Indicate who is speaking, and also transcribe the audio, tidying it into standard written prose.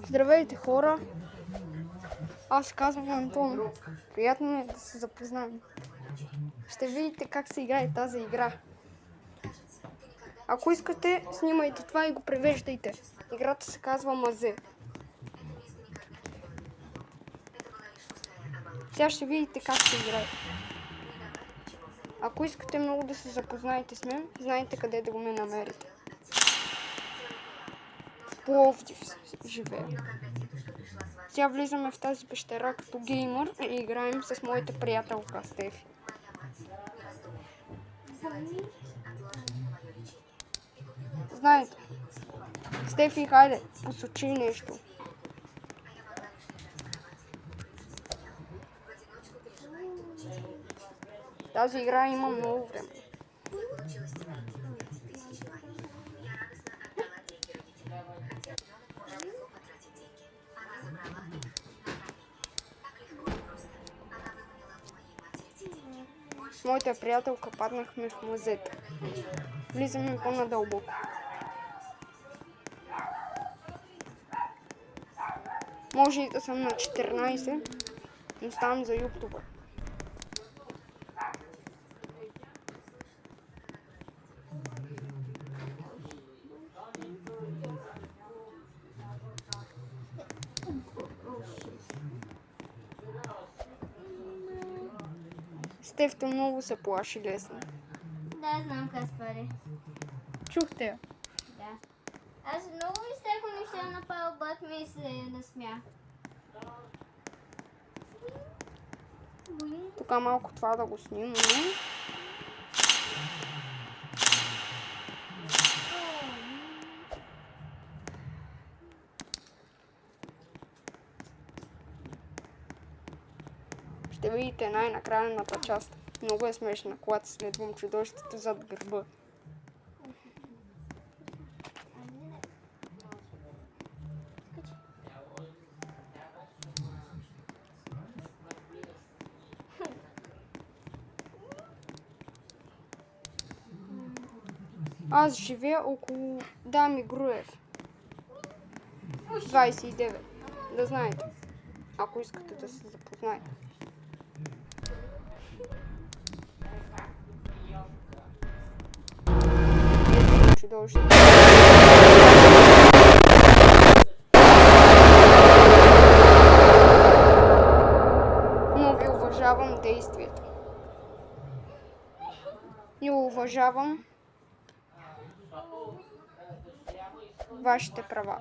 Speaker 1: Здравейте, хора! Аз се казвам Антон. Приятно ми е да се запознаем. Ще видите как се играе тази игра. Ако искате, снимайте това и го превеждайте. Играта се казва Мазе. Сега ще видите как се играе. Ако искате много да се запознаете с мен, знаете къде да го ме намерите. В Пловдив живея. Сега влизаме в тази пещера като геймър и играем с моята приятелка Стефи. Знаете, Стефи, хайде, посочи нещо. Тази игра има много време. С моята приятелка паднахме в мазета. Влизаме по-надълбоко. Може и да съм на 14, но ставам за ютубър. Стефто много се плаши лесно.
Speaker 2: Да, знам, Каспаре.
Speaker 1: Чухте я.
Speaker 2: Да. Аз много ми страхно неща направил бат ми и се насмя.
Speaker 1: Тук малко това да го снимаме. Ще видите най-накрайната част. Много е смешна, когато следвам чудовището зад гърба. Аз живея около Дами Груев. 29. Да знаете, ако искате да се запознаете. Чудовище. Но ви уважавам действието. И уважавам вашите права.